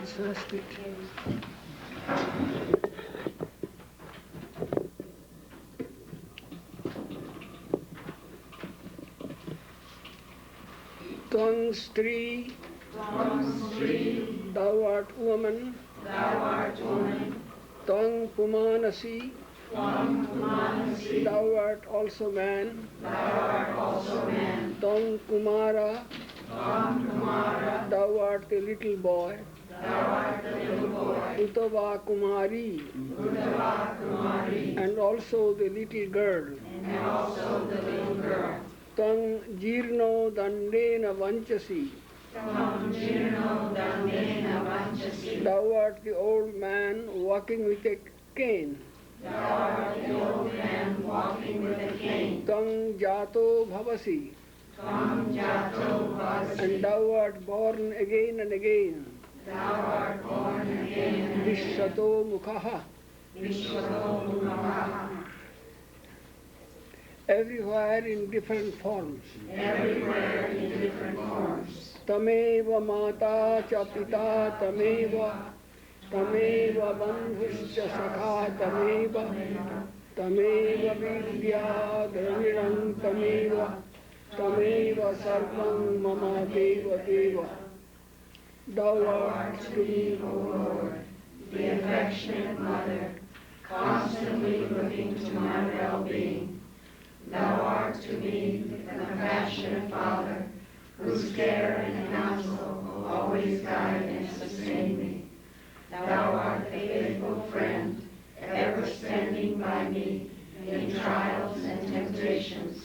Sanskrit. Tvang Stri, thou art woman. Tvang Pumanasi, thou art also man. Tvang Kumara, thou art the little boy. Utava Kumari, and also the little girl. Tvang Jirno Dandena Vanchasi, thou art the old man walking with a cane. Tvang Jato Bhavasi, and thou art born again and again. Vishwato Mukhaha, everywhere in different forms. Tameva Mata cha Pita Tameva, Tameva Bandhuscha Sakha Tameva, Tameva Vidya Dravidam Tameva, Tameva Sarvam Mama Deva Deva. Thou art to me, O Lord, the affectionate mother, constantly looking to my well-being. Thou art to me the compassionate Father, whose care and counsel always guide and sustain me. Thou art the faithful friend, ever standing by me in trials and temptations,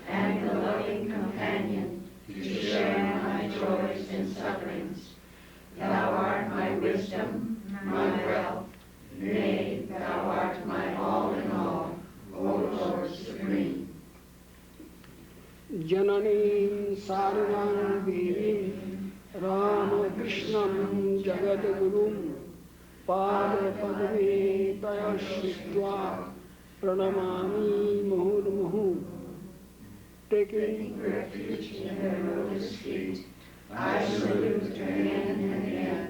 and the loving companion to share my joys and sufferings. Thou art my wisdom, my wealth, nay, thou art my all in all, O Lord Supreme. Jananim Sarvam Devim Ramakrishnam Jagadgurum Pada Padme Tayashritva Pranamami Muhurmuhu. Taking refuge in her lotus feet, I salute again and again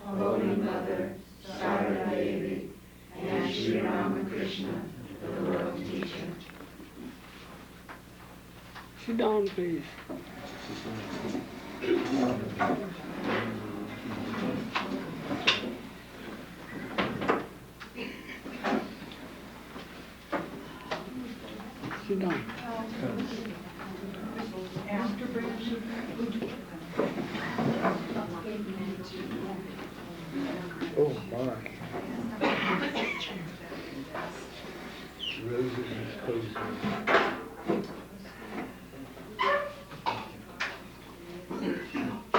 Holy Mother, Sarada Devi, and Sri Ramakrishna, the world teacher. Sit down, please. Sit down. Oh my. Roses and cozy.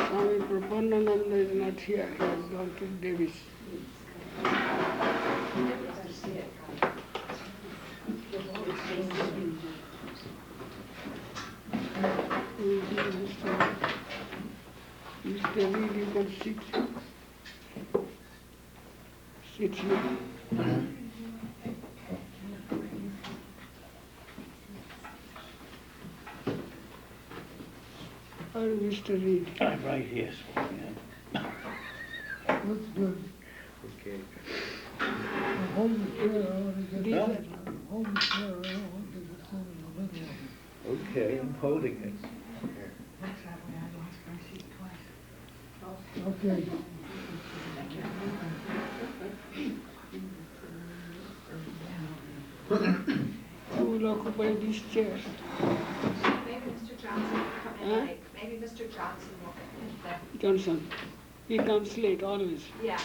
Swami Prabhupada is not here. He has gone to Davis. Mr. Reed, you can sit. Sit here. Or Mr. Reed. I'm right here. That's good. Okay. Hold the chair. I want to get that. Hold the chair. I want to get that in the middle of it. Okay, I'm holding it. Okay. Who will occupy this chair? Maybe Mr. Johnson will come in late. Maybe Mr. Johnson will come in there. Johnson. He comes late always. Yeah.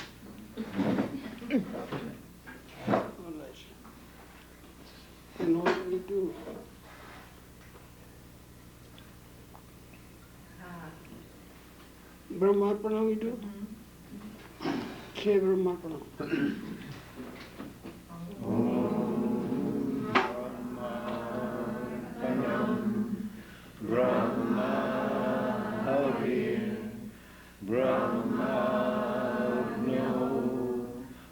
All right. And what do we do? Brahmarpana we do? Say Brahmarpana. Brahma Hari Brahma No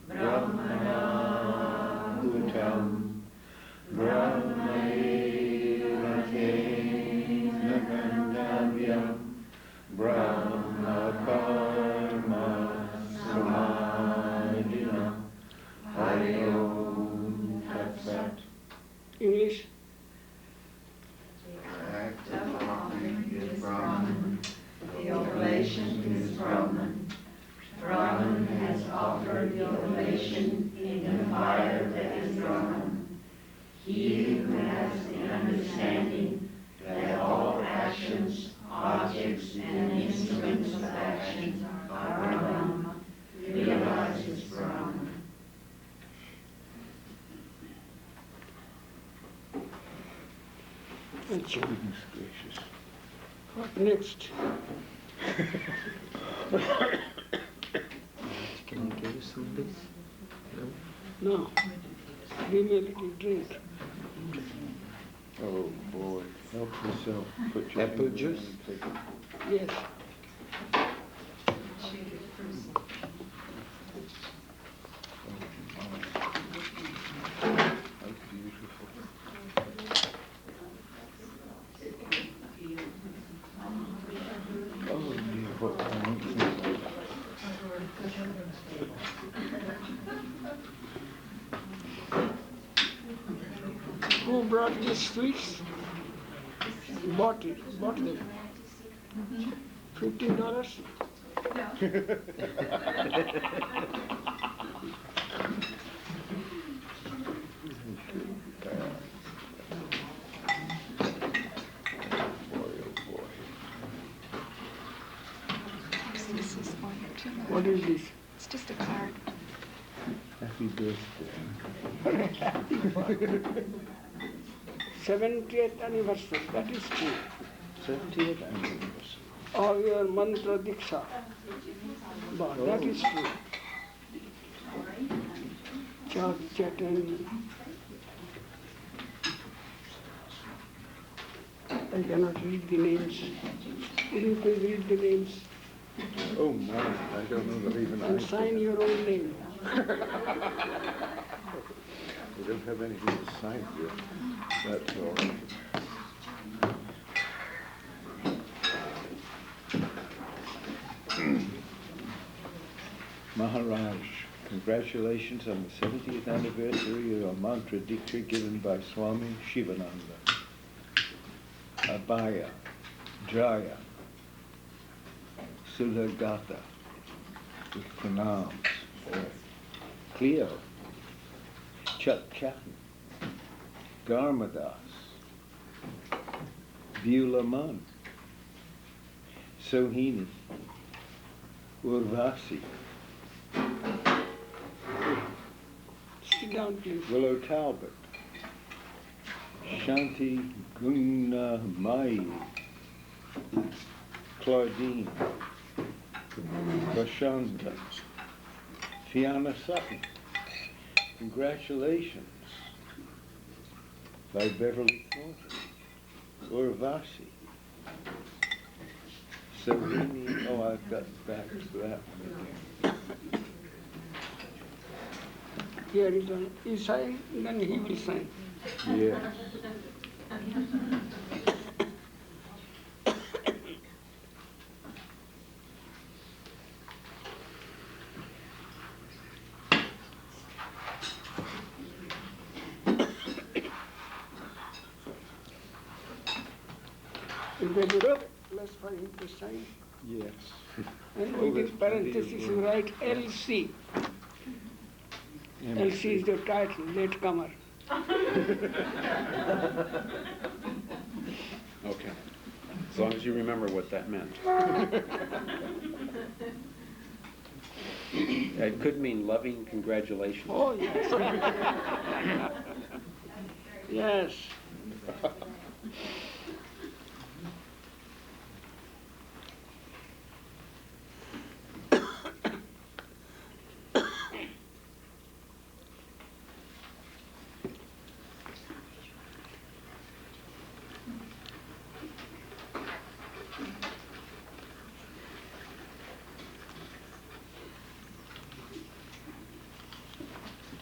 Brahmana Bhutam Brahma Gandhavyam Brahma Karma offer the oblation in the fire that is drawn. He who has the understanding that all actions, objects, and instruments of action are Brahma, realizes Brahma. Goodness gracious. What next? Can you give us some of this? No. Give me a little drink. Oh boy, help yourself. Put your Apple finger in juice? and take it. Yes. How beautiful. Oh dear, what I want to know. Who brought these sweets? Bought them. $15? Boy, oh boy. This is for you too. What is this? It's just a card. Happy birthday. 70th anniversary, that is true. 70th anniversary. Of your mantra diksha. But that is true. Chak Chatan. I cannot read the names. Will you please read the names Oh my, I don't know that even I and sign your own name? We don't have anything to sign here. That's all right. Maharaj, congratulations on the 70th anniversary of your mantra diksha given by Swami Shivananda. Abhaya, Jaya, Sudhagata, with pranams. Cleo, Chat Chatan, Garmadas, Beulah Mun, Sohini, Urvasi, Sit down, please. Willow Talbot, Shanti Guna Mai, Claudine, Vashanta, Fiona Sutton. Congratulations by Beverly Thornton, Urvasi, Sohini. Oh, I've got back to that one again. Here is one. You sign, then he will sign. Yes. Is that good? Plus for him to sign. Yes. And Oh, within there's plenty of parentheses you room. write LC. LC is the title, latecomer. Okay. As long as you remember what that meant. It could mean loving congratulations. Oh, yes. Yes.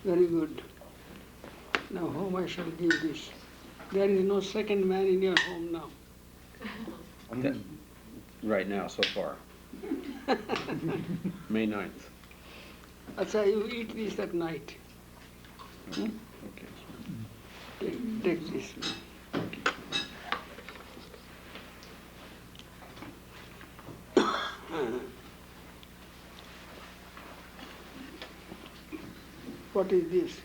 Very good. Now whom I shall give this? There is no second man in your home now. That- Right now, so far. May 9th. Acha, you eat this at night. Okay. Take this. what is this?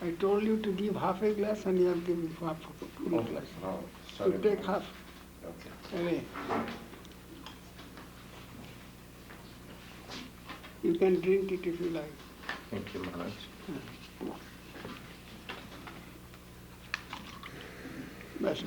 I told you to give half a glass and you have given half a full glass. Oh, So take half Okay. away. You can drink it if you like. Thank you, Maharaj. Bas.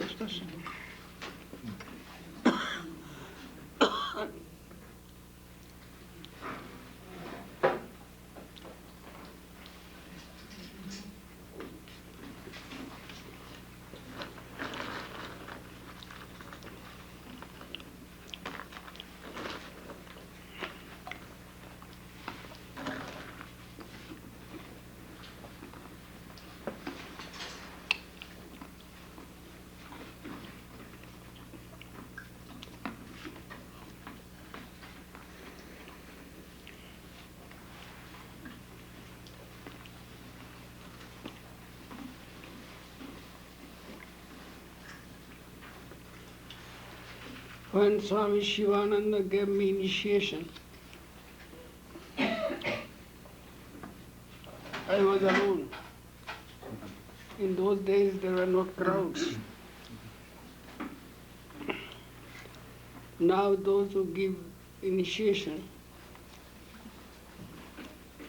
When Swami Shivananda gave me initiation, I was alone. In those days there were no crowds. Now those who give initiation,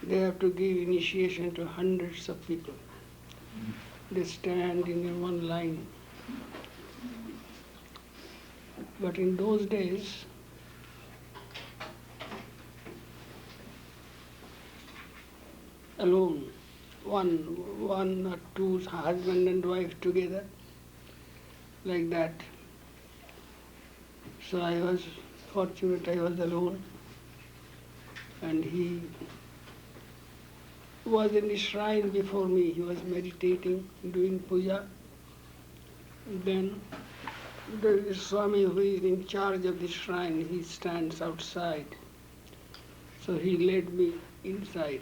they have to give initiation to hundreds of people. They stand in one line. But in those days, alone, one or two, husband and wife together, like that. So I was fortunate, I was alone, and he was in the shrine before me. He was meditating, doing puja. Then the Swami who is in charge of the shrine, he stands outside. So he led me inside.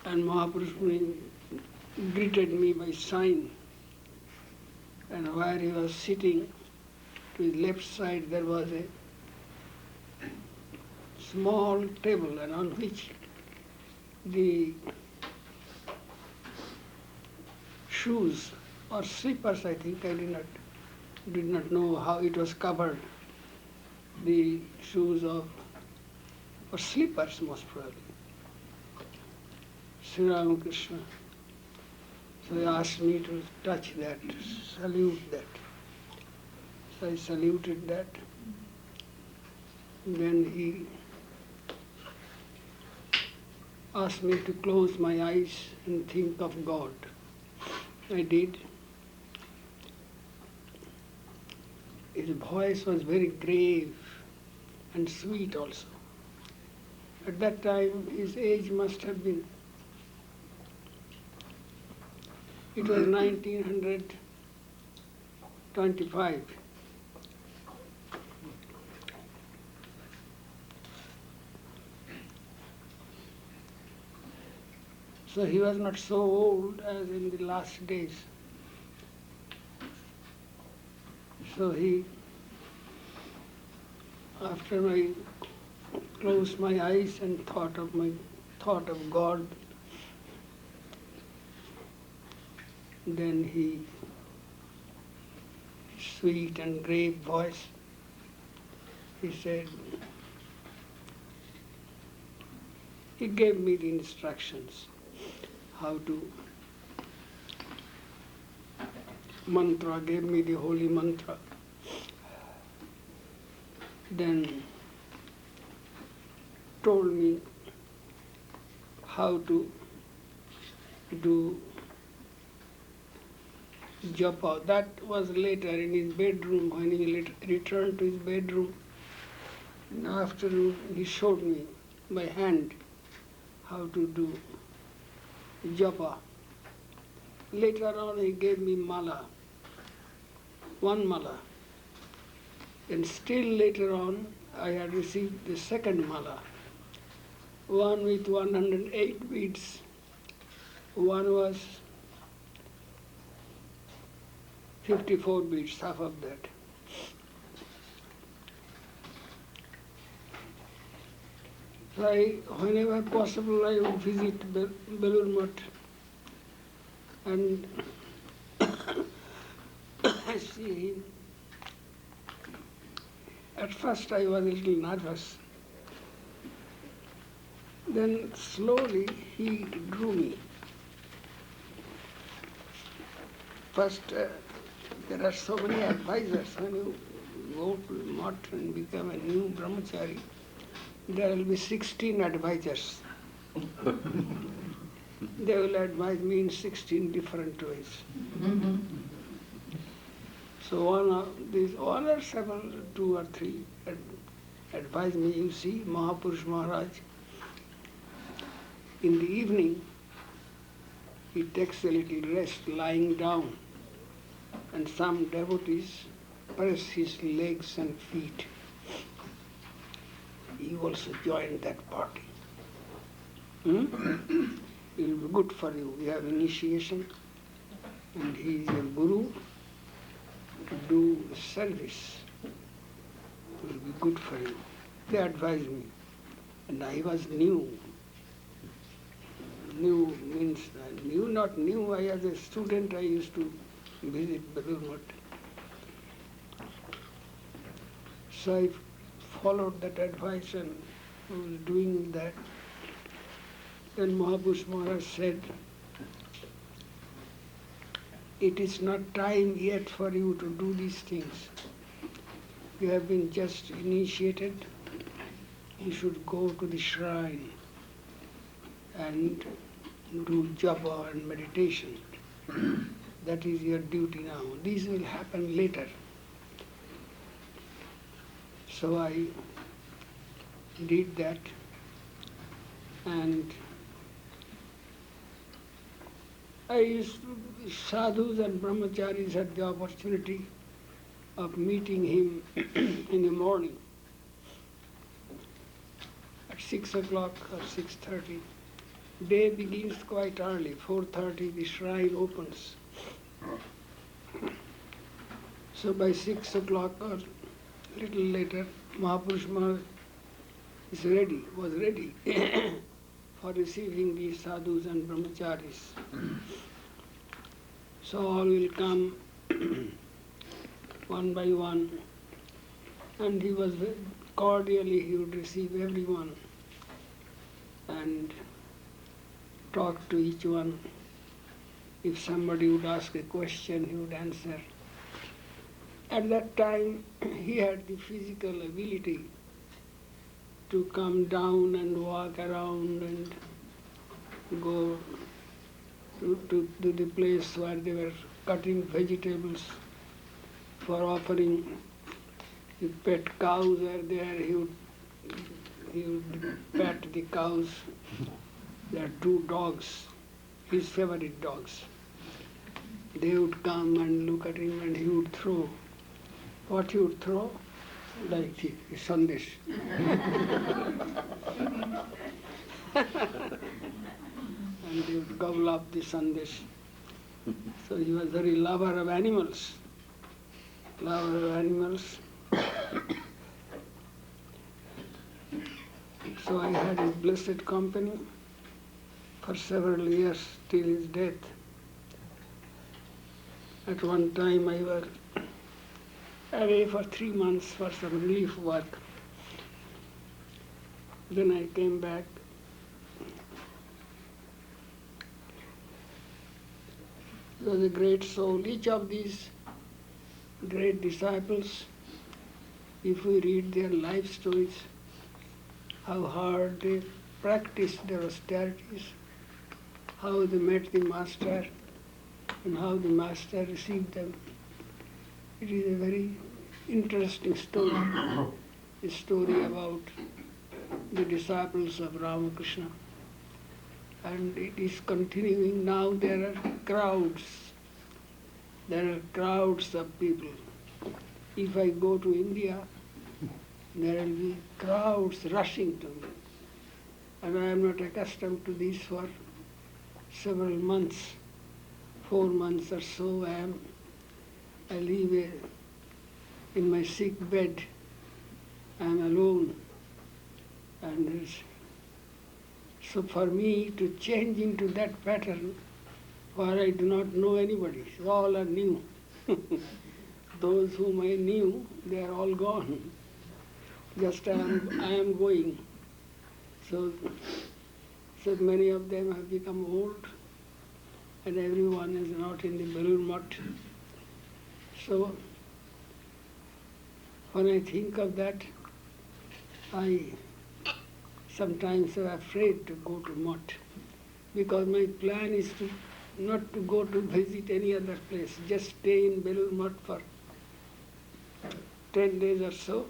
And Mahapurush Muni greeted me by sign. And where he was sitting, to his left side there was a small table, and on which the shoes or slippers, I think, I did not know how it was covered. The shoes of, or slippers most probably, Sri Ramakrishna. So he asked me to touch that, salute that. So I saluted that. Then he asked me to close my eyes and think of God. I did. His voice was very grave and sweet also. At that time, his age must have been, it was 1925. So he was not so old as in the last days. So he, after I closed my eyes and thought of God, then he, sweet and grave voice, he said, he gave me the instructions how to mantra, gave me the holy mantra. Then told me how to do japa. That was later in his bedroom, when he returned to his bedroom. In the afternoon, he showed me by hand how to do japa. Later on, he gave me mala, one mala. And still later on, I had received the second mala, one with 108 beads. One was 54 beads, half of that. So whenever possible, I would visit Belur Math and see him. At first I was a little nervous. Then slowly he drew me. First, there are so many advisors. When you go to Math and become a new brahmachari, there will be 16 advisors. They will advise me in 16 different ways. So one or several, 2 or 3 advise me. You see, Mahapurush Maharaj, in the evening, he takes a little rest lying down, and some devotees press his legs and feet. You also join that party. It will be good for you. You have initiation, and he is a guru to do service. It will be good for you. They advised me, and I was new. New means new, not new. I, as a student, I used to visit Belur Math. So I followed that advice and was doing that. Then Mahapurush Maharaj said, it is not time yet for you to do these things. You have been just initiated. You should go to the shrine and do japa and meditation. That is your duty now. These will happen later. So I did that, and sadhus and brahmacharis had the opportunity of meeting him in the morning at 6 o'clock or 6:30. Day begins quite early, 4:30 the shrine opens. So by 6 o'clock or little later, Mahapurush Maharaj was ready for receiving these sadhus and brahmacharis. So all will come one by one, and he was cordially, he would receive everyone and talk to each one. If somebody would ask a question, he would answer. At that time, he had the physical ability to come down and walk around and go to the place where they were cutting vegetables for offering. The pet cows were there, he would pet the cows. There are 2 dogs, his favorite dogs. They would come and look at him, and he would throw. What he would throw? Like the sandesh. And they would gobble up the sandesh. So he was very lover of animals. So I had his blessed company for several years till his death. At one time I was away for 3 months for some relief work. Then I came back. He was a great soul. Each of these great disciples, if we read their life stories, how hard they practiced their austerities, how they met the Master, and how the Master received them. It is a very interesting story, a story about the disciples of Ramakrishna. And it is continuing now. There are crowds of people. If I go to India, there will be crowds rushing to me. And I am not accustomed to this for several months, 4 months or so. I live in my sick bed. I am alone, and there's So for me to change into that pattern, where I do not know anybody, all are new. Those whom I knew, they are all gone. Just I am going. So many of them have become old, and everyone is not in the balloon mutt. So when I think of that, I sometimes am afraid to go to mutt, because my plan is to not to go to visit any other place, just stay in Belur Mutt for 10 days or so,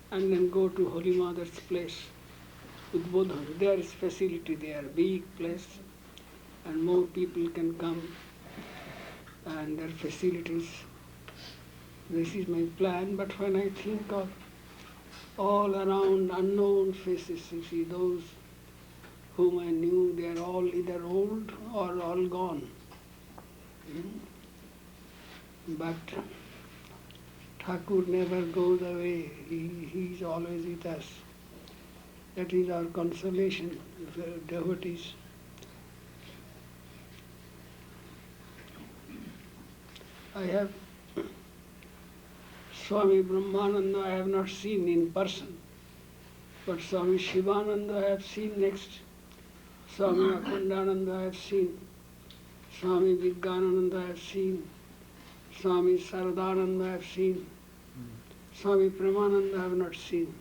and then go to Holy Mother's place, Udbodhan. There is facility there, big place, and more people can come, and their facilities. This is my plan, but when I think of all around unknown faces, you see, those whom I knew, they are all either old or all gone. But Thakur never goes away. He is always with us. That is our consolation for devotees. I have Swami Brahmananda I have not seen in person, but Swami Shivananda I have seen next. Swami Akhandananda I have seen. Swami Vivekananda I have seen. Swami Shraddhananda I have seen. Swami Premananda I have not seen.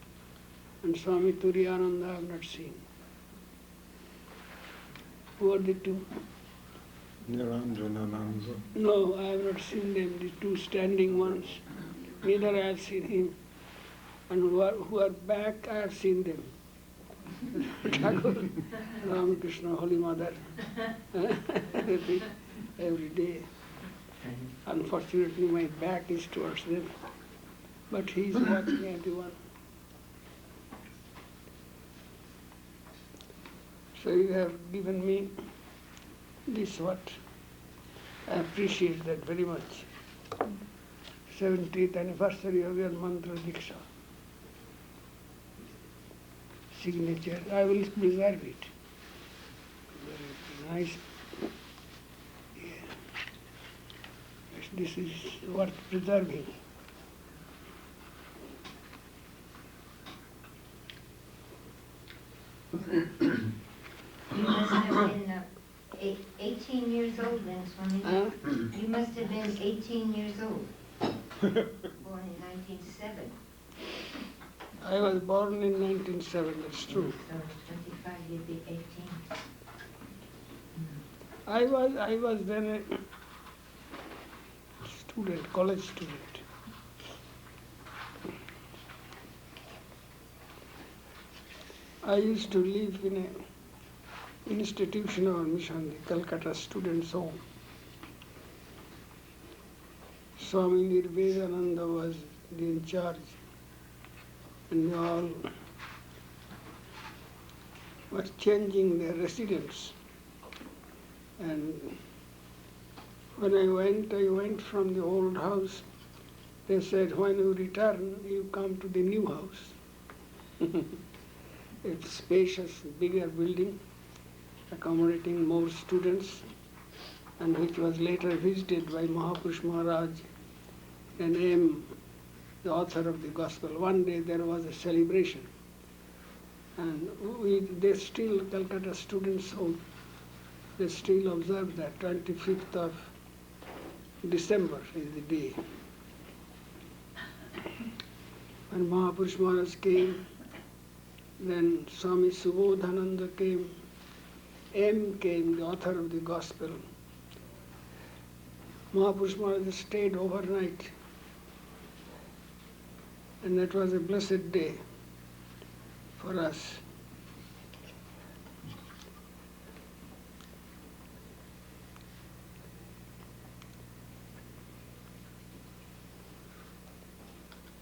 And Swami Turiyananda I have not seen. Who are the two? Niranjanananda. No, I have not seen them, the two standing ones. Neither I have seen him. And who are back, I have seen them. Thakur, Ramakrishna, Holy Mother, every day. Unfortunately, my back is towards them, but he is watching everyone. So you have given me this what? I appreciate that very much. 70th anniversary of your mantra Diksha. Signature. I will preserve it. Very nice. Yeah. This is worth preserving. You must have been 18 years old then, Swami. You must have been 18 years old. Born in 1907. I was born in 1907, that's true. So 25, you'd be 18. I was then a student, college student. I used to live in an institutional mission, the Calcutta Students' Home. Swami Vivekananda was the in charge, and they all were changing their residence. And when I went from the old house. They said, when you return, you come to the new house. It's spacious, bigger building, accommodating more students, and which was later visited by Mahapurush Maharaj and M, the author of the Gospel. One day there was a celebration, and they still, Calcutta Students' Home, they still observe that 25th of December is the day. When Mahapurush Maharaj came, then Swami Subodhananda came, M came, the author of the Gospel. Mahapurush Maharaj stayed overnight, and that was a blessed day for us.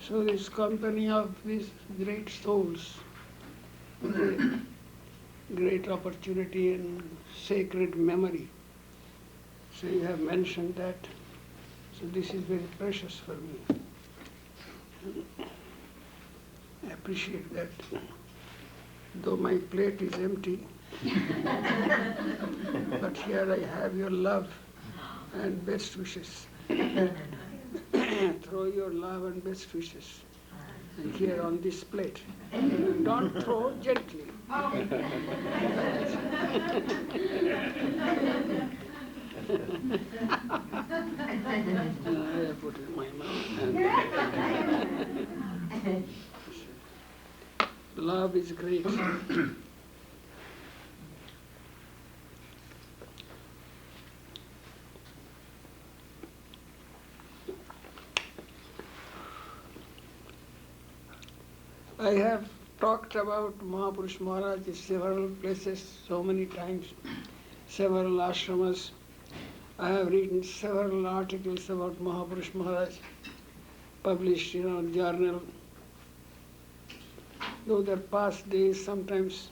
So this company of these great souls, great opportunity and sacred memory. So you have mentioned that. So this is very precious for me. I appreciate that. though my plate is empty, but here I have your love and best wishes. Throw your love and best wishes and here on this plate. Don't throw, gently. Oh. I put it in my mouth. Love is great. I have talked about Mahapurush Maharaj in several places, so many times, several ashramas. I have written several articles about Mahapurush Maharaj, published in our journal. Though their past days, sometimes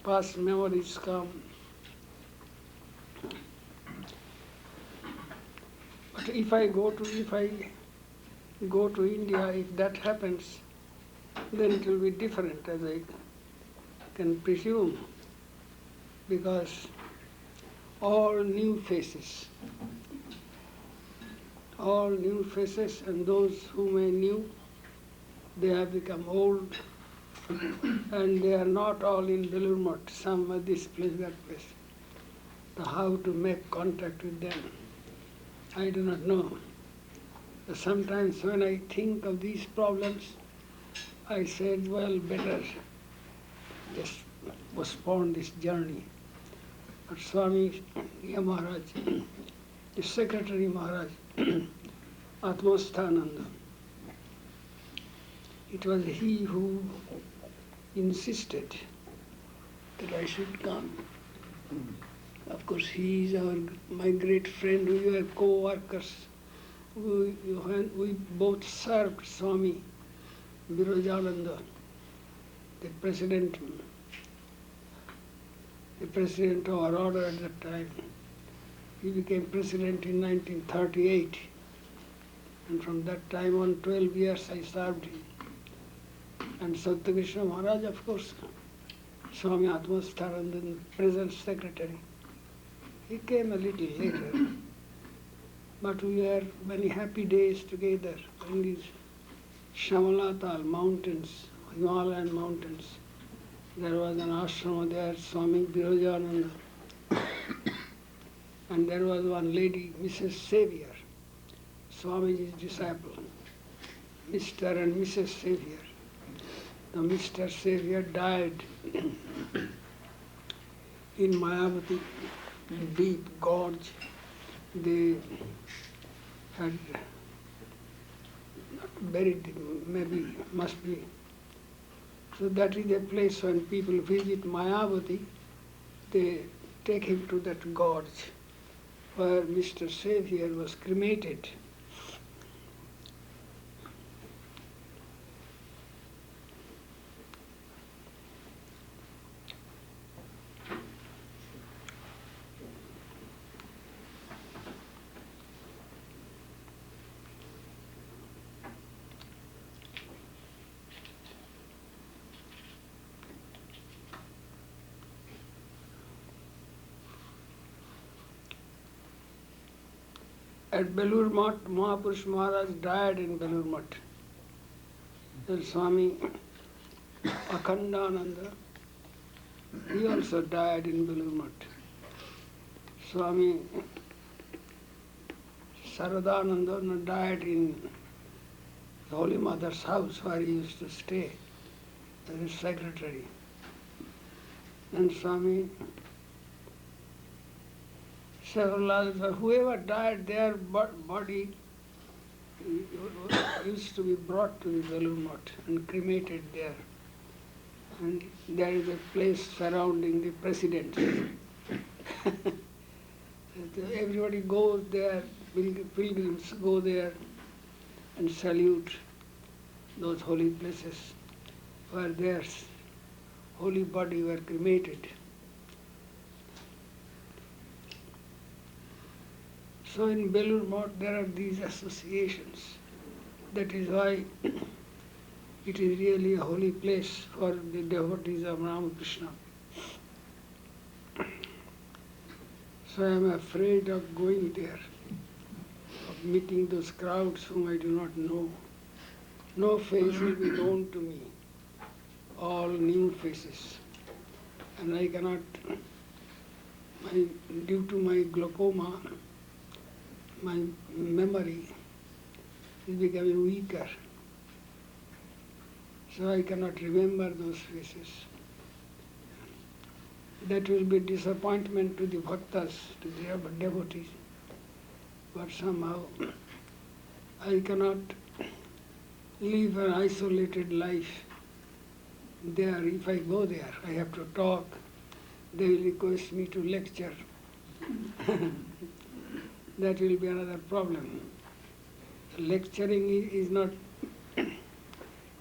past memories come. But if I go to India, if that happens, then it will be different, as I can presume, because all new faces, and those whom I knew, they have become old, and they are not all in Belur Math, some are this place, that place. So how to make contact with them, I do not know. Sometimes when I think of these problems, I said, well, better just postpone this journey. But Swami Maharaj, the Secretary Maharaj, Atmasthananda, it was he who insisted that I should come. Of course, he is my great friend. We were co-workers. We both served Swami Shivananda, the president of our order at that time. He became president in 1938, and from that time on, 12 years I served him. And Krishna Maharaj, of course, Swami Atmasthananda, present secretary. He came a little later, but we had many happy days together in these Shamalatal mountains, Himalayan mountains. There was an ashrama there, Swami Shivananda, and there was one lady, Mrs. Xavier, Swamiji's disciple, Mr. and Mrs. Xavier. Now, Mr. Xavier died in Mayavati, deep gorge. They had not buried him, maybe must be. So that is a place when people visit Mayavati, they take him to that gorge where Mr. Xavier was cremated. At Belur Math, Mahapurush Maharaj died in Belur Math. And Swami Akhandananda, he also died in Belur Math. Swami Shraddhananda died in the Holy Mother's house where he used to stay as his secretary. And Swami several others, whoever died, their body used to be brought to the Belur Math and cremated there. And there is a place surrounding the president. Everybody goes there, pilgrims go there and salute those holy places where their holy body were cremated. So in Belur Math there are these associations. That is why It is really a holy place for the devotees of Ramakrishna. So I am afraid of going there, of meeting those crowds whom I do not know. No face will be known to me, all new faces. And I cannot, due to my glaucoma, my memory is becoming weaker. So I cannot remember those faces. That will be disappointment to the bhaktas, to the devotees. But somehow I cannot live an isolated life there. If I go there, I have to talk. They will request me to lecture. That will be another problem. Lecturing is not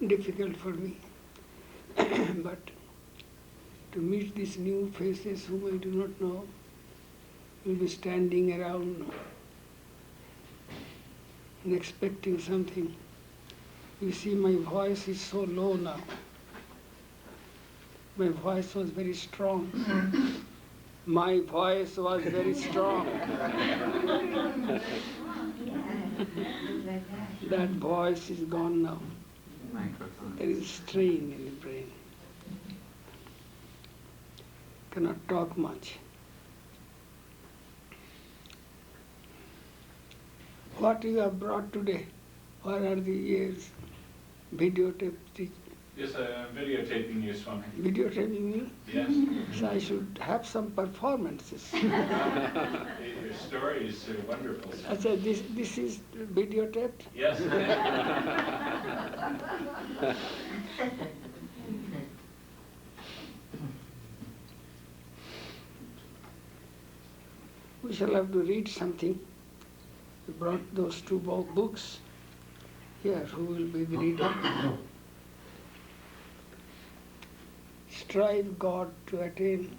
difficult for me. But to meet these new faces whom I do not know, will be standing around and expecting something. You see, my voice is so low now. My voice was very strong. My voice was very strong. That voice is gone now. There is strain in the brain. Cannot talk much. What you have brought today? What are the years? Videotape? Yes, I'm videotaping you, Swami. Videotaping me? Yes. So I should have some performances. Your stories are wonderful. I said, this is videotaped? Yes. We shall have to read something. We brought those two books. Here, who will be the reader? Strive God to attain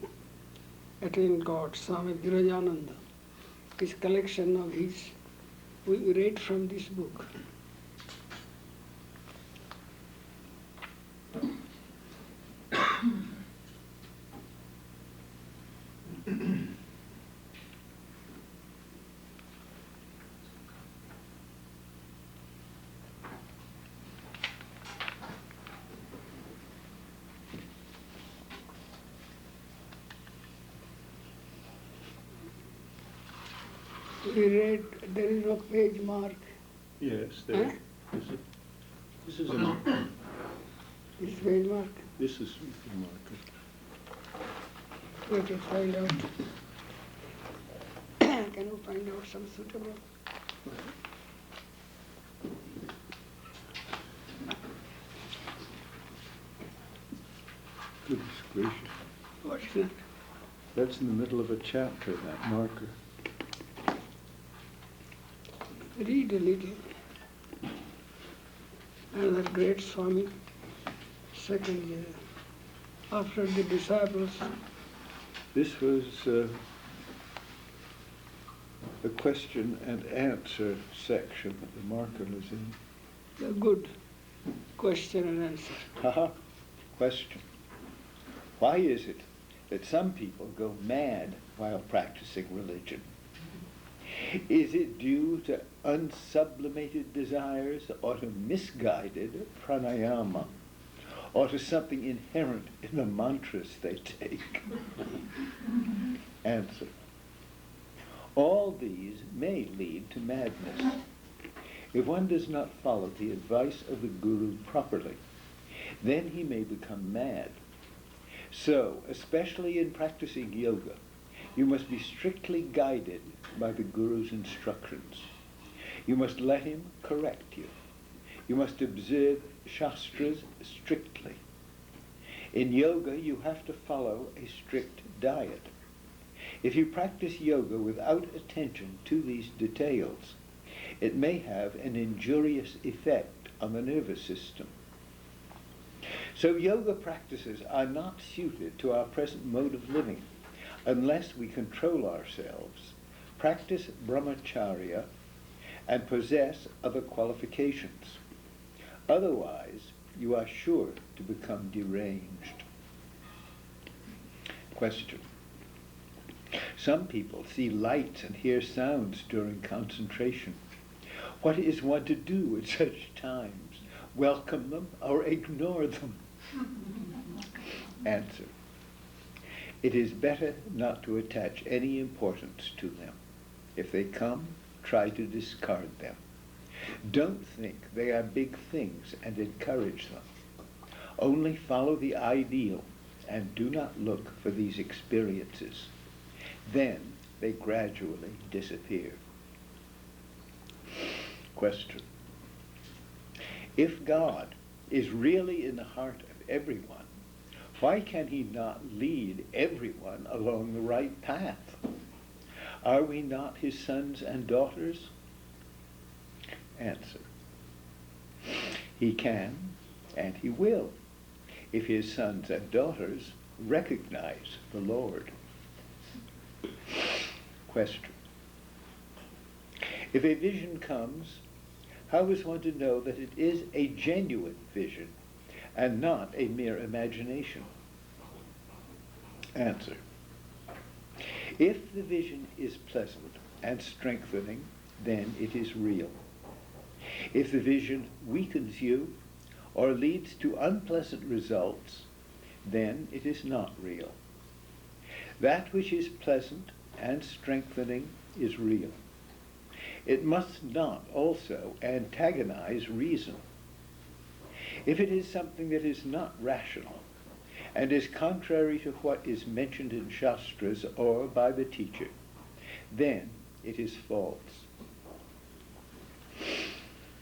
God, Swami Shraddhananda. His collection of his, we read from this book. We read, there is no page mark. Yes, Huh? this is a marker. This page mark. This is the marker. Let us find out. Can you find out some suitable? Goodness gracious. What's that? That's in the middle of a chapter, that marker. Read a little. Another great Swami, second year, after the disciples. This was the question and answer section that the marker was in. A good question and answer. Haha. Question. Why is it that some people go mad while practicing religion? Is it due to unsublimated desires, or to misguided pranayama, or to something inherent in the mantras they take? Answer. All these may lead to madness. If one does not follow the advice of the guru properly, then he may become mad. So, especially in practicing yoga, you must be strictly guided by the guru's instructions. You must let him correct you. You must observe shastras strictly. In yoga, you have to follow a strict diet. If you practice yoga without attention to these details, it may have an injurious effect on the nervous system. So yoga practices are not suited to our present mode of living unless we control ourselves, practice brahmacharya, and possess other qualifications. Otherwise, you are sure to become deranged. Question. Some people see lights and hear sounds during concentration. What is one to do at such times? Welcome them or ignore them? Answer. It is better not to attach any importance to them. If they come, try to discard them. Don't think they are big things and encourage them. Only follow the ideal and do not look for these experiences. Then they gradually disappear. Question. If God is really in the heart of everyone, why can he not lead everyone along the right path? Are we not his sons and daughters? Answer. He can and he will, if his sons and daughters recognize the Lord. Question. If a vision comes, how is one to know that it is a genuine vision and not a mere imagination? Answer. If the vision is pleasant and strengthening, then it is real. If the vision weakens you or leads to unpleasant results, then it is not real. That which is pleasant and strengthening is real. It must not also antagonize reason. If it is something that is not rational and is contrary to what is mentioned in Shastras or by the teacher, then it is false.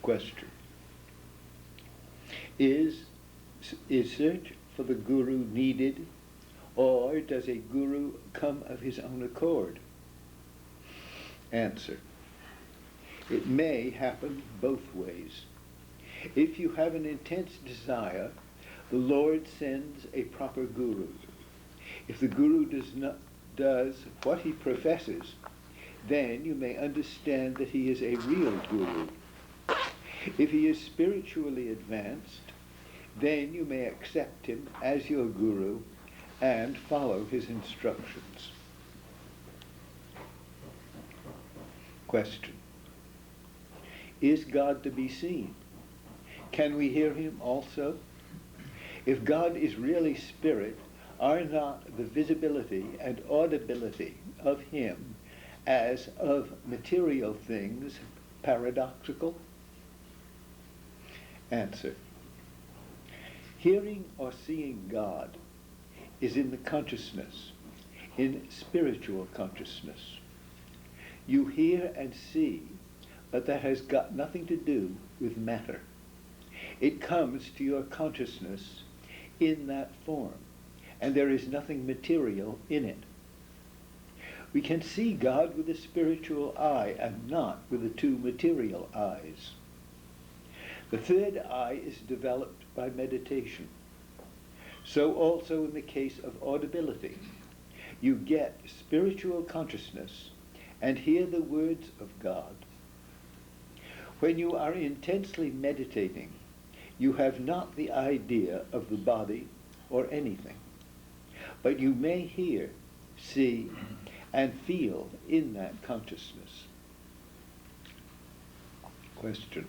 Question. Is search for the guru needed, or does a guru come of his own accord? Answer. It may happen both ways. If you have an intense desire, the Lord sends a proper guru. If the guru does what he professes, then you may understand that he is a real guru. If he is spiritually advanced, then you may accept him as your guru and follow his instructions. Question. Is God to be seen? Can we hear him also? If God is really spirit, are not the visibility and audibility of him as of material things paradoxical? Answer. Hearing or seeing God is in the consciousness, in spiritual consciousness. You hear and see, but that has got nothing to do with matter. It comes to your consciousness in that form, and there is nothing material in it. We can see God with a spiritual eye and not with the two material eyes. The third eye is developed by meditation. So also in the case of audibility. You get spiritual consciousness and hear the words of God. When you are intensely meditating, you have not the idea of the body or anything, but you may hear, see, and feel in that consciousness. Question.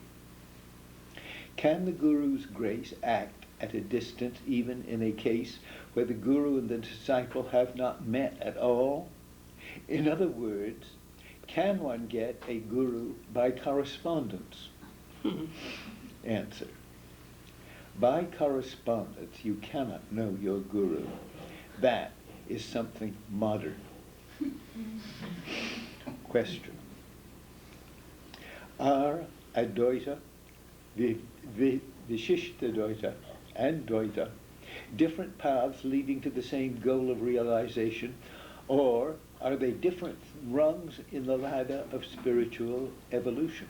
Can the Guru's grace act at a distance even in a case where the Guru and the disciple have not met at all? In other words, can one get a Guru by correspondence? Answer. By correspondence you cannot know your Guru. That is something modern. Question. Are Advaita, Vishishtadvaita, and Dvaita different paths leading to the same goal of realization, or are they different rungs in the ladder of spiritual evolution?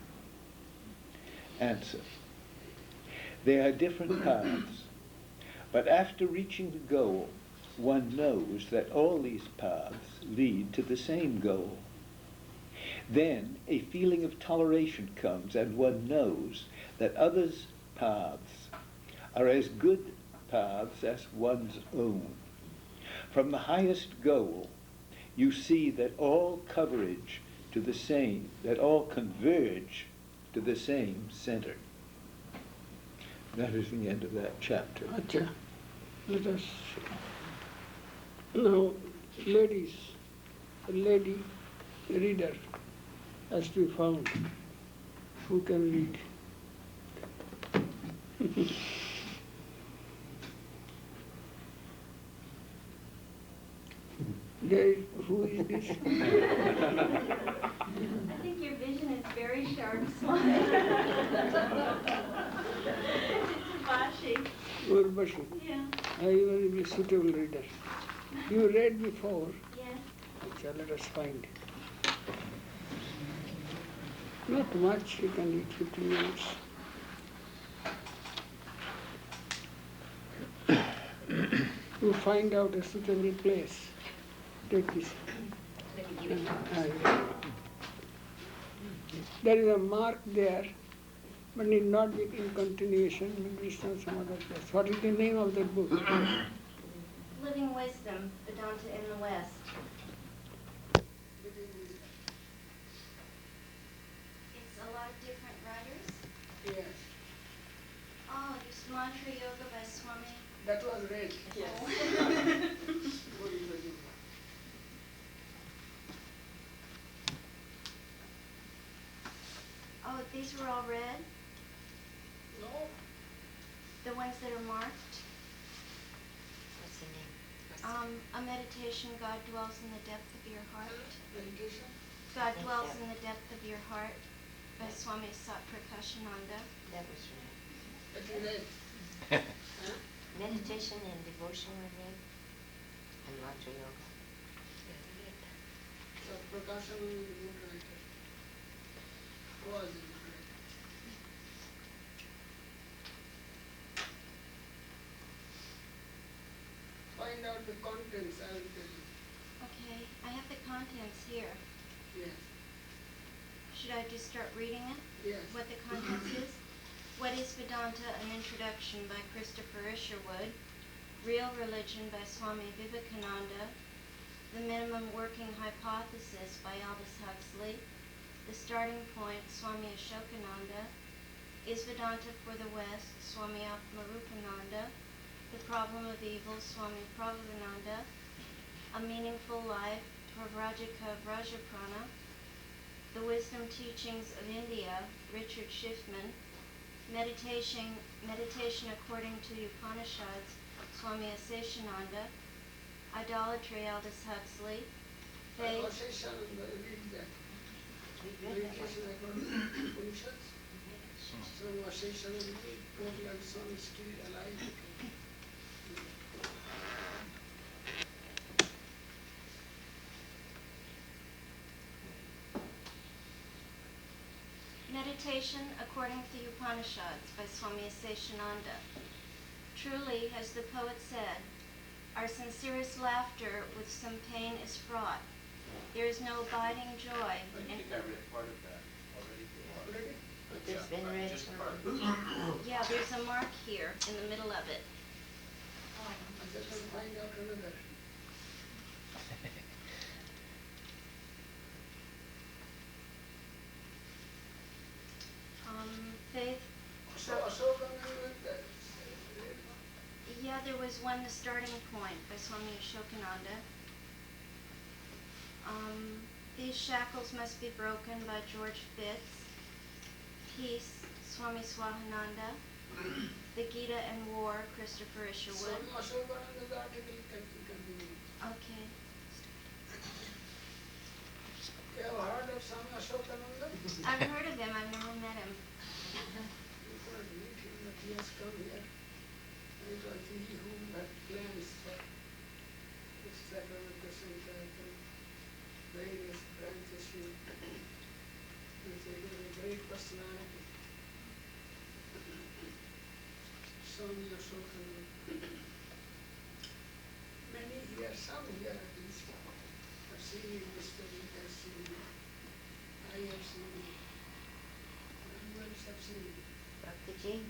Answer. They are different paths, but after reaching the goal, one knows that all these paths lead to the same goal. Then a feeling of toleration comes, and one knows that others' paths are as good paths as one's own. From the highest goal, you see that all converge to the same center. That is the end of that chapter. Acha. Let us now, ladies, a lady reader has to be found who can read. Who is this? I think your vision is very sharp, Swami. It's Vashi. Urvashi. Yeah. You will be a suitable reader. You read before. Yes. Acha, let us find. Not much, you can read 15 minutes. You find out a suitable place. Take this. There is a mark there, but need not be in continuation, maybe it's not some other place. What is the name of that book? Living Wisdom, Vedanta in the West. It's a lot of different writers. Yes, Oh, it's Mantra Yoga by Swami. that was read. Yes. Oh, these were all read? No, The ones that are marked? What's the name? A meditation, God dwells in the depth of your heart. meditation. God think dwells that- in the depth of your heart by Swami Shraddhananda. That was read. That you read. Meditation and devotion were read. And mantra yoga. So Prakashananda is a good writer. Was a good writer. Find out the contents, I will tell you. Okay, I have the contents here. Yes, Should I just start reading it? yes. What the contents is? What is Vedanta? An Introduction by Christopher Isherwood. Real Religion by Swami Vivekananda. The Minimum Working Hypothesis by Aldous Huxley. The Starting Point, Swami Ashokananda. Is Vedanta for the West? Swami Atmarupananda. The Problem of Evil, Swami Prabhavananda. A Meaningful Life, Pravrajika Vrajaprana. The Wisdom Teachings of India, Richard Schiffman. Meditation according to the Upanishads, Swami Aseshananda. Idolatry, Aldous Huxley. Faith. Aseshananda, read that. We read that Meditation one. according to Upanishads. So Aseshananda, not like Swami still alive. Meditation according to the Upanishads by Swami Aseshananda. Truly, as the poet said, our sincerest laughter with some pain is fraught. There is no abiding joy I in... think I read part of that already. Already? It's been read. Just part. Yeah, there's a mark here in the middle of it. I just will find out another. Faith. So Ashokananda, Yeah, there was one, The Starting Point by Swami Ashokananda. These Shackles Must Be Broken by George Fitz. Peace, Swami Swahananda. The Gita and War, Christopher Isherwood. Swami Ashokananda's article can be read. Okay. You have heard of Swami Ashokananda? I've heard of him, I've never met him. You cannot meet him, but he has come here. And it was he who had plans for this Sacramento Center and various branches in. He was a great personality. Swami Ashokananda. Many here, some here at least, have seen him, Mr. Lee has seen him. I have seen him. Who else have seen him? Bhakti Ji.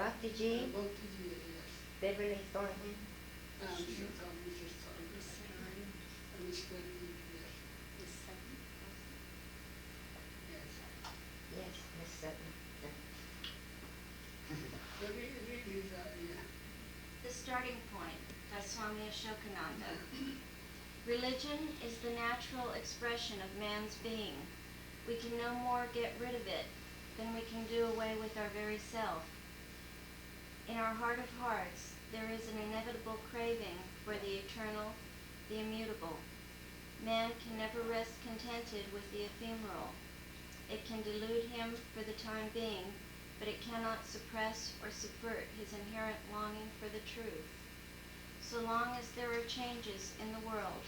Bhakti Ji, Bhakti-ji, yes. Beverly Thornton. She'll come, Mrs. Thornton. Mr. Lee, yes. Yes. Yes, Miss Sutton. So read his, yeah. The Starting Point by Swami Shivananda. Religion is the natural expression of man's being. We can no more get rid of it than we can do away with our very self. In our heart of hearts, there is an inevitable craving for the eternal, the immutable. Man can never rest contented with the ephemeral. It can delude him for the time being, but it cannot suppress or subvert his inherent longing for the truth. So long as there are changes in the world,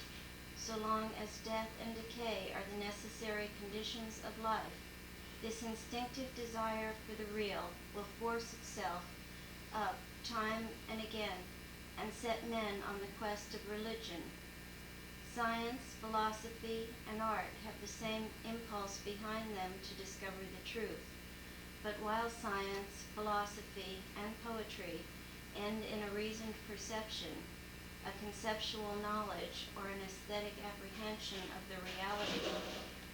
so long as death and decay are the necessary conditions of life, this instinctive desire for the real will force itself up time and again and set men on the quest of religion. Science, philosophy, and art have the same impulse behind them to discover the truth. But while science, philosophy, and poetry end in a reasoned perception, a conceptual knowledge, or an aesthetic apprehension of the reality,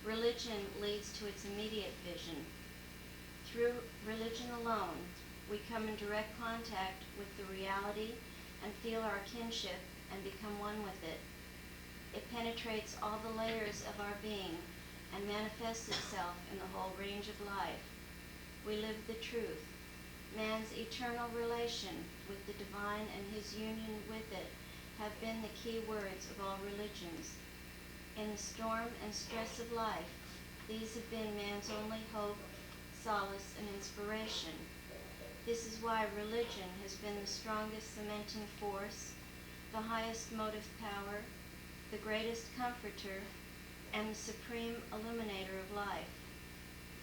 religion leads to its immediate vision. Through religion alone, we come in direct contact with the reality and feel our kinship and become one with it. It penetrates all the layers of our being and manifests itself in the whole range of life. We live the truth. Man's eternal relation with the divine and his union with it have been the key words of all religions. In the storm and stress of life, these have been man's only hope, solace, and inspiration. This is why religion has been the strongest cementing force, the highest motive power, the greatest comforter, and the supreme illuminator of life.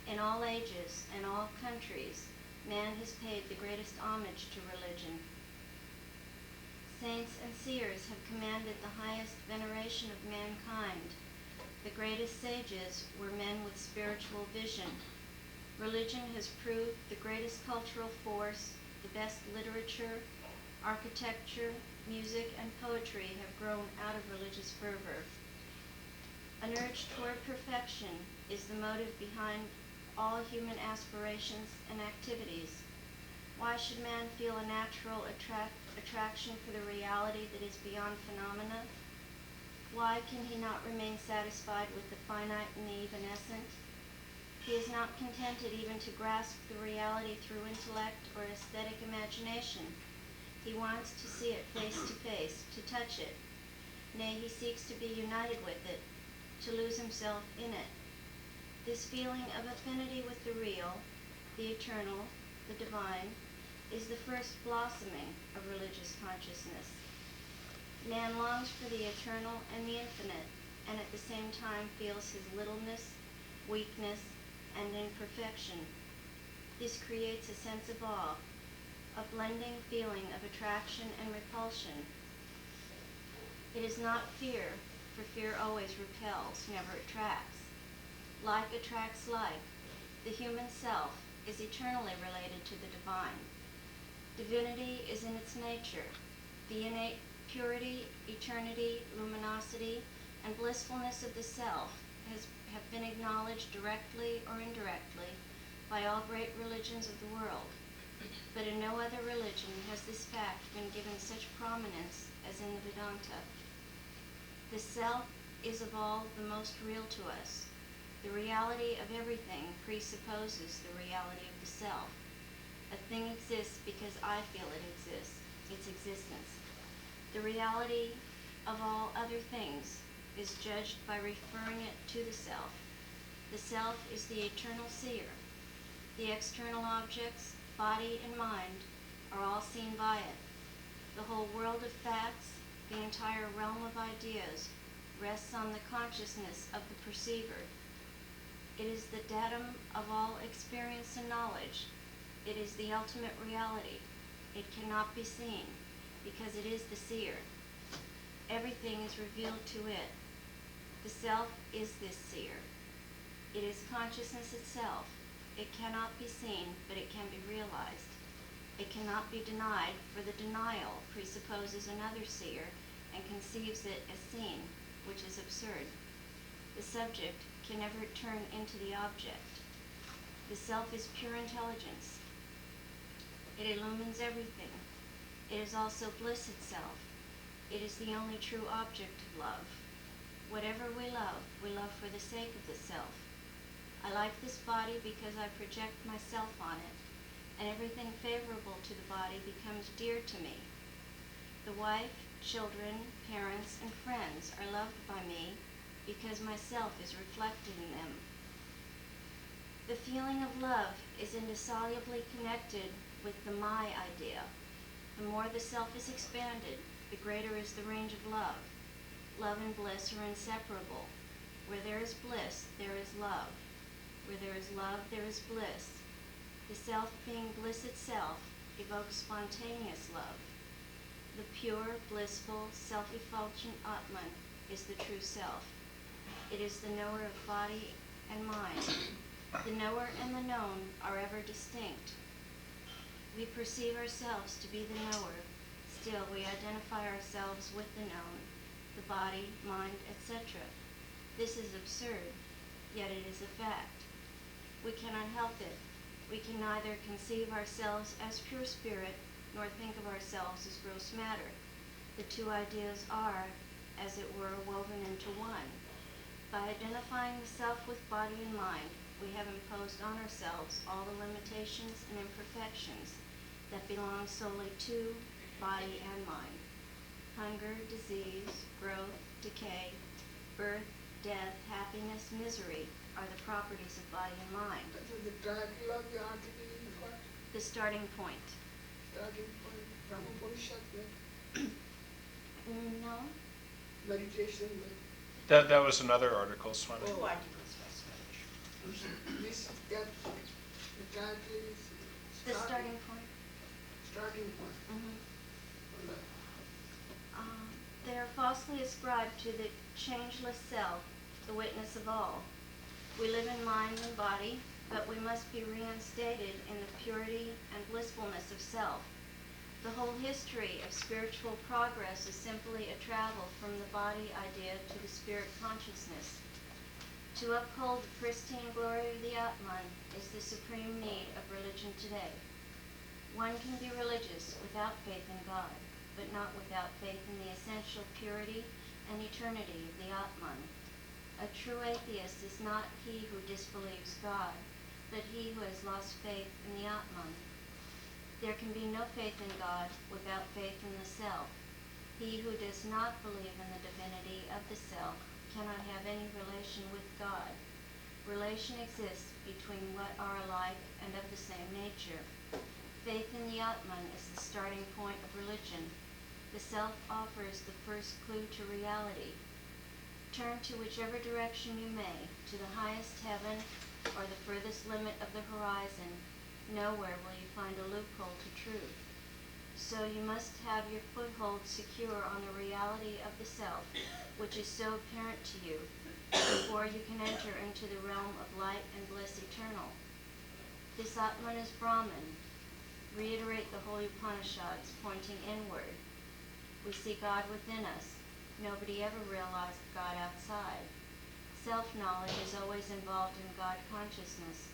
In all ages and all countries, man has paid the greatest homage to religion. Saints and seers have commanded the highest veneration of mankind. The greatest sages were men with spiritual vision. Religion has proved the greatest cultural force. The best literature, architecture, music, and poetry have grown out of religious fervor. An urge toward perfection is the motive behind all human aspirations and activities. Why should man feel a natural attraction for the reality that is beyond phenomena? Why can he not remain satisfied with the finite and the evanescent? He is not contented even to grasp the reality through intellect or aesthetic imagination. He wants to see it face to face, to touch it. Nay, he seeks to be united with it, to lose himself in it. This feeling of affinity with the real, the eternal, the divine, is the first blossoming of religious consciousness. Man longs for the eternal and the infinite, and at the same time feels his littleness, weakness, and imperfection. This creates a sense of awe, a blending feeling of attraction and repulsion. It is not fear, for fear always repels, never attracts. Like attracts like. The human self is eternally related to the divine. Divinity is in its nature. The innate purity, eternity, luminosity, and blissfulness of the self have been acknowledged directly or indirectly by all great religions of the world. But in no other religion has this fact been given such prominence as in the Vedanta. The self is of all the most real to us. The reality of everything presupposes the reality of the self. A thing exists because I feel it exists, its existence. The reality of all other things is judged by referring it to the self. The self is the eternal seer. The external objects, body and mind, are all seen by it. The whole world of facts, the entire realm of ideas, rests on the consciousness of the perceiver. It is the datum of all experience and knowledge. It is the ultimate reality. It cannot be seen, because it is the seer. Everything is revealed to it. The self is this seer. It is consciousness itself. It cannot be seen, but it can be realized. It cannot be denied, for the denial presupposes another seer and conceives it as seen, which is absurd. The subject can never turn into the object. The self is pure intelligence. It illumines everything. It is also bliss itself. It is the only true object of love. Whatever we love for the sake of the self. I like this body because I project myself on it, and everything favorable to the body becomes dear to me. The wife, children, parents, and friends are loved by me because myself is reflected in them. The feeling of love is indissolubly connected with the my idea. The more the self is expanded, the greater is the range of love. Love and bliss are inseparable. Where there is bliss, there is love. Where there is love, there is bliss. The self being bliss itself evokes spontaneous love. The pure, blissful, self-effulgent Atman is the true self. It is the knower of body and mind. The knower and the known are ever distinct. We perceive ourselves to be the knower. Still, we identify ourselves with the known, the body, mind, etc. This is absurd, yet it is a fact. We cannot help it. We can neither conceive ourselves as pure spirit, nor think of ourselves as gross matter. The two ideas are, as it were, woven into one. By identifying the self with body and mind, we have imposed on ourselves all the limitations and imperfections that belong solely to body and mind. Hunger, disease, growth, decay, birth, death, happiness, misery are the properties of body and mind. So the title of the article is what? The starting point. Starting point from Upanishad, No? meditation. That was another article, Swami. Oh. This that the title is The starting point. Starting point. Mhm. They are falsely ascribed to the changeless self, the witness of all. We live in mind and body, but we must be reinstated in the purity and blissfulness of self. The whole history of spiritual progress is simply a travel from the body idea to the spirit consciousness. To uphold the pristine glory of the Atman is the supreme need of religion today. One can be religious without faith in God, but not without faith in the essential purity and eternity of the Atman. A true atheist is not he who disbelieves God, but he who has lost faith in the Atman. There can be no faith in God without faith in the self. He who does not believe in the divinity of the self cannot have any relation with God. Relation exists between what are alike and of the same nature. Faith in the Atman is the starting point of religion. The self offers the first clue to reality. Turn to whichever direction you may, to the highest heaven or the furthest limit of the horizon. Nowhere will you find a loophole to truth. So you must have your foothold secure on the reality of the self, which is so apparent to you, before you can enter into the realm of light and bliss eternal. This Atman is Brahman. Reiterate the holy Upanishads, pointing inward. We see God within us. Nobody ever realized God outside. Self-knowledge is always involved in God consciousness.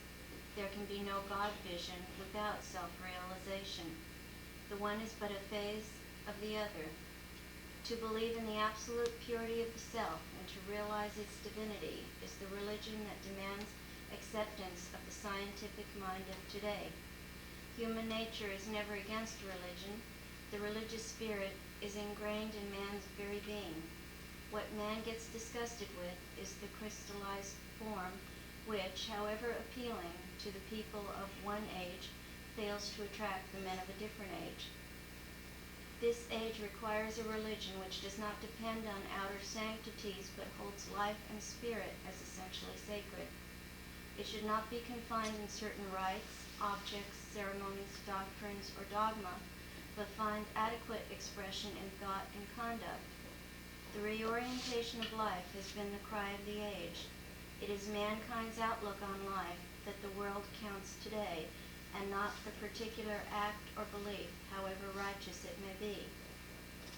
There can be no God vision without self-realization. The one is but a phase of the other. To believe in the absolute purity of the self and to realize its divinity is the religion that demands acceptance of the scientific mind of today. Human nature is never against religion. The religious spirit is ingrained in man's very being. What man gets disgusted with is the crystallized form which, however appealing to the people of one age, fails to attract the men of a different age. This age requires a religion which does not depend on outer sanctities but holds life and spirit as essentially sacred. It should not be confined in certain rites, objects, ceremonies, doctrines, or dogma, but find adequate expression in thought and conduct. The reorientation of life has been the cry of the age. It is mankind's outlook on life that the world counts today and not the particular act or belief, however righteous it may be.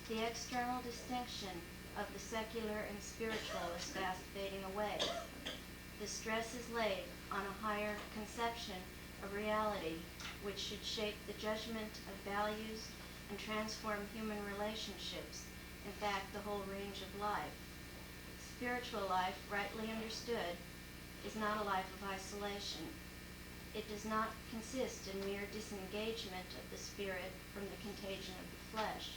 The external distinction of the secular and spiritual is fast fading away. The stress is laid on a higher conception of reality, which should shape the judgment of values and transform human relationships, in fact, the whole range of life. Spiritual life, rightly understood, is not a life of isolation. It does not consist in mere disengagement of the spirit from the contagion of the flesh.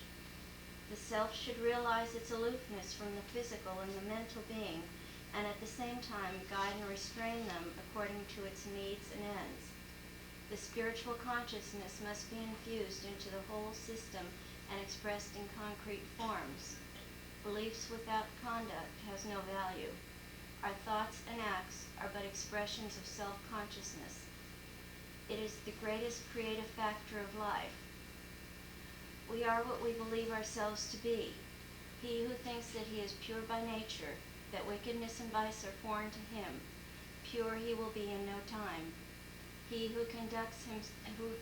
The self should realize its aloofness from the physical and the mental being, and at the same time guide and restrain them according to its needs and ends. The spiritual consciousness must be infused into the whole system and expressed in concrete forms. Beliefs without conduct has no value. Our thoughts and acts are but expressions of self-consciousness. It is the greatest creative factor of life. We are what we believe ourselves to be. He who thinks that he is pure by nature, that wickedness and vice are foreign to him, pure he will be in no time. He who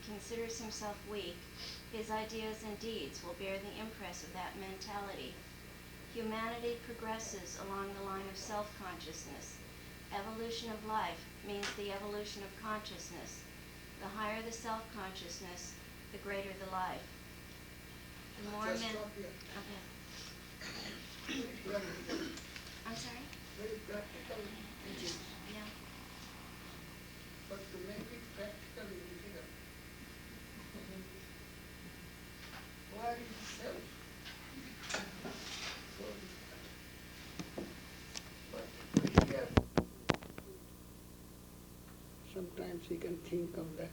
considers himself weak, his ideas and deeds will bear the impress of that mentality. Humanity progresses along the line of self-consciousness. Evolution of life means the evolution of consciousness. The higher the self-consciousness, the greater the life. The more Just men... stop here. Okay. Very, I'm sorry? very practical teachings, Yeah. but to make it practical is difficult. Why is self so difficult? But here, sometimes we can think of that.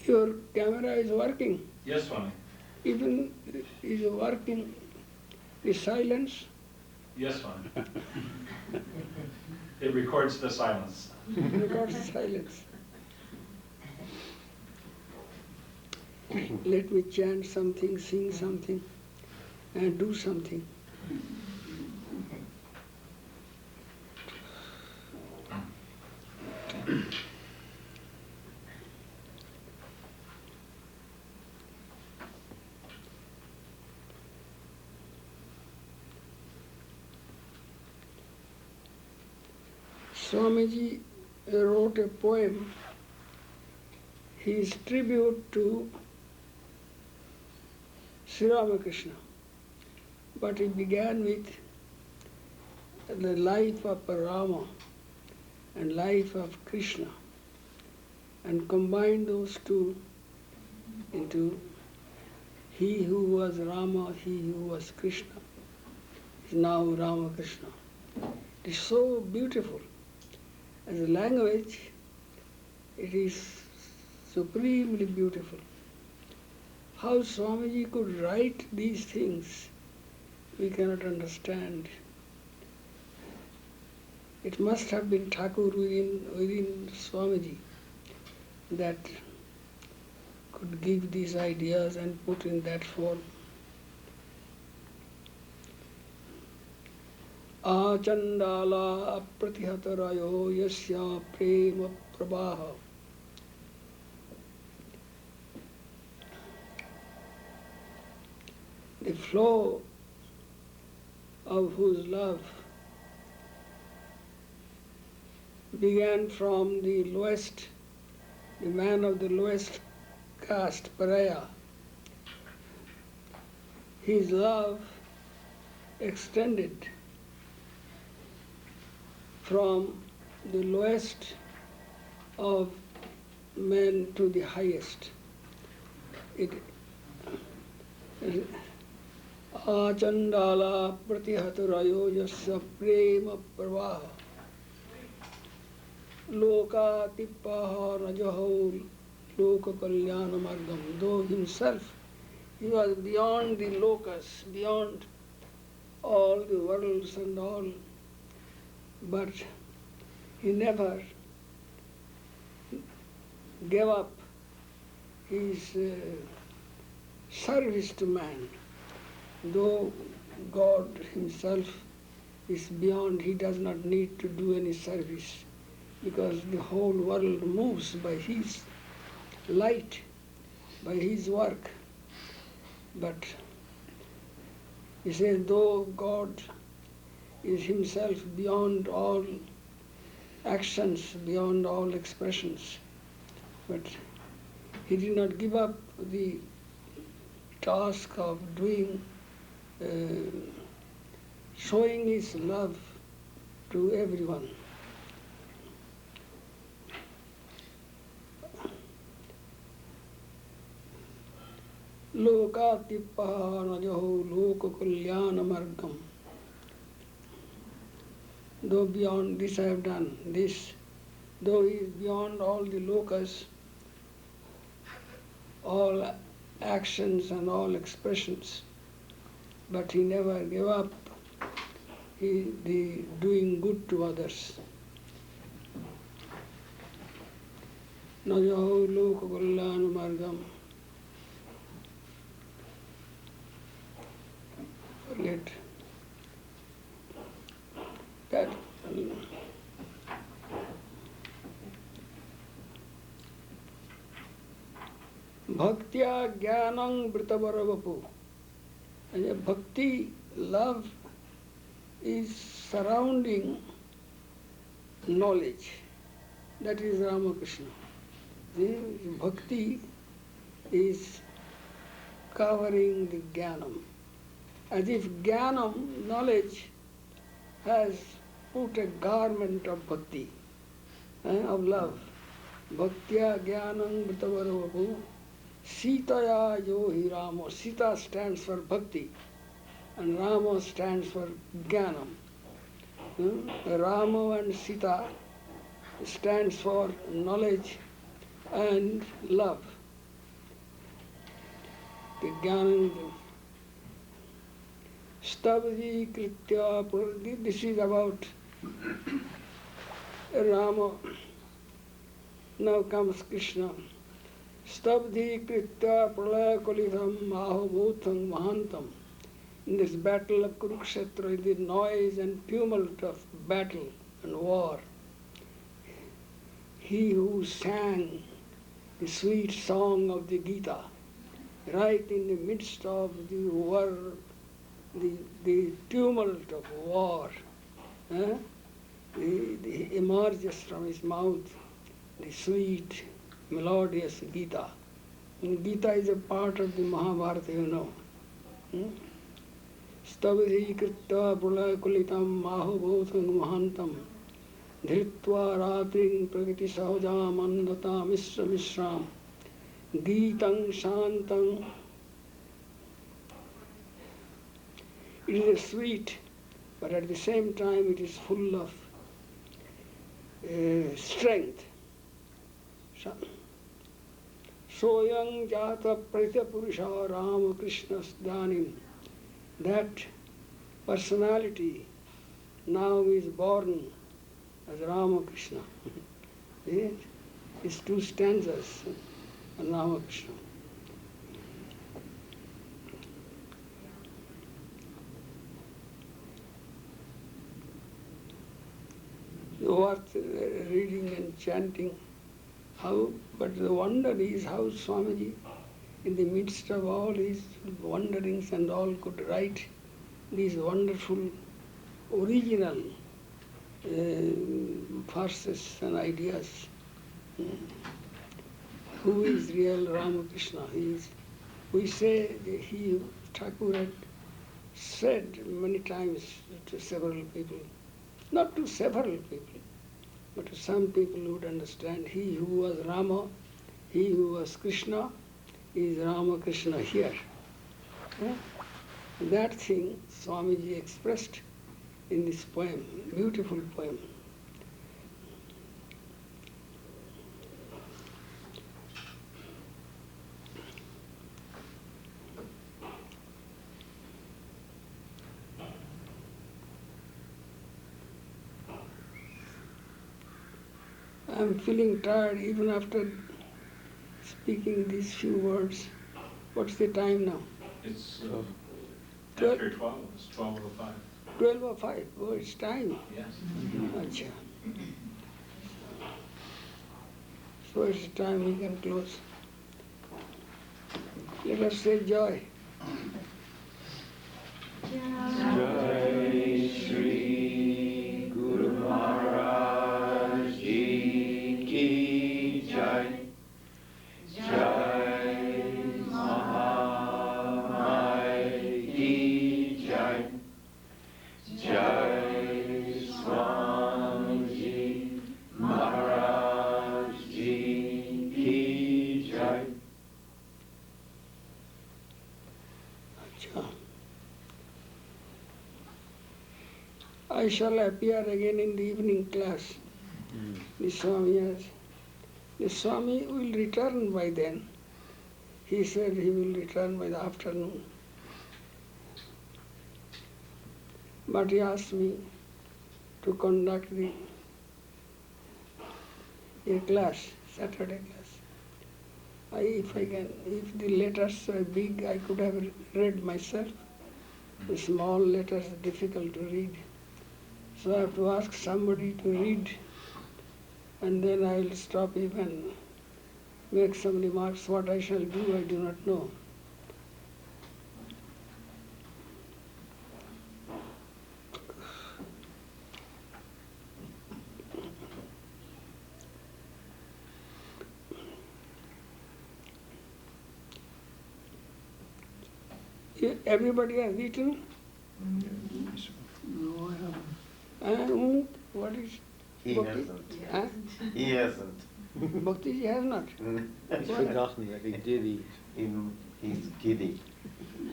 Your camera is working. Yes, Swami. Even is working the silence. Yes, Swami. It records the silence. Records silence. Let me chant something, sing something, and do something. Swamiji wrote a poem, his tribute to Sri Ramakrishna. But it began with the life of Rama and life of Krishna, and combined those two into he who was Rama, he who was Krishna, is now Ramakrishna. It is so beautiful. As a language, it is supremely beautiful. How Swamiji could write these things, we cannot understand. It must have been Thakur within Swamiji that could give these ideas and put in that form. Achandala apratihatarayo yasya prema prabaha. The flow of whose love began from the lowest, the man of the lowest caste, pariah, his love extended from the lowest of men to the highest. It Achandala Pratihatarayoyasya Prema Pravaha Loka Tippaha Rajaho Loka Kalyana Margam. Though himself, he was beyond the lokas, beyond all the worlds and all, but he never gave up his service to man. Though God himself is beyond, he does not need to do any service, because the whole world moves by his light, by his work. But he says, though God is himself beyond all actions, beyond all expressions, but he did not give up the task of doing, showing his love to everyone. Lokatipahanajaho lokakulyana margam. Though beyond this I have done, this, though he is beyond all the lokas, all actions and all expressions, but he never gave up the doing good to others. Najaho lokakulyana margam. Forget that. Bhaktya jnanam vritavaravapu. And bhakti, love, is surrounding knowledge. That is Ramakrishna. The bhakti is covering the jnanam. As if jnanam, knowledge, has put a garment of bhakti, of love. Bhaktya jnanam vritavaravapu. Sitaya yohi Ramo. Sita stands for bhakti and Rama stands for jnanam. Rama and Sita stands for knowledge and love. The jnanam, Stabdi Kritya, this is about Rama. Now comes Krishna. Stabdi Kritya Pralaya Kalidham Mahabhutam Mahantam. In this battle of Kurukshetra, the noise and tumult of battle and war, he who sang the sweet song of the Gita, right in the midst of the war, the tumult of war, the emerges from his mouth the sweet, melodious Gita. And Gita is a part of the Mahabharata, you know. Stavadhi kritta pralakulitam mahubhutam mahantam dhritva ratring prakriti sahajam andata misra misram Geetang Shantang. It is a sweet, but at the same time it is full of strength. Soyang Jata Pratya Purusha Ramakrishna's Danim. That personality now is born as Ramakrishna. It's two stanzas of Ramakrishna. Worth reading and chanting. But the wonder is how Swamiji, in the midst of all his wanderings and all, could write these wonderful, original verses and ideas. Who is real Ramakrishna? We say that he Thakur had said many times to several people, not to several people, but to some people who would understand, he who was Rama, he who was Krishna, is Ramakrishna here. That thing Swamiji expressed in this poem, beautiful poem. I'm feeling tired even after speaking these few words. What's the time now? It's Twelve. after 12, it's 12:05. 12:05. Oh, it's time. Yes. Acha. So it's time we can close. Let us say joy. Jai Shri Guru Maharaj Ji Ki Jai. Jai Mahamai Ki Jai. Jai Swami Maharaj Ji Ki Jai. Acha. I shall appear again in the evening class. The Swami will return by then. He said he will return by the afternoon. But he asked me to conduct a class, Saturday class. If the letters are big, I could have read myself. The small letters are difficult to read. So I have to ask somebody to read, and then I will stop him and make some remarks. What I shall do, I do not know. Everybody has eaten? No, I haven't. What is He Bhakti? hasn't. Huh? He hasn't. Bhakti has not. He's forgotten that he did eat. He's kidding.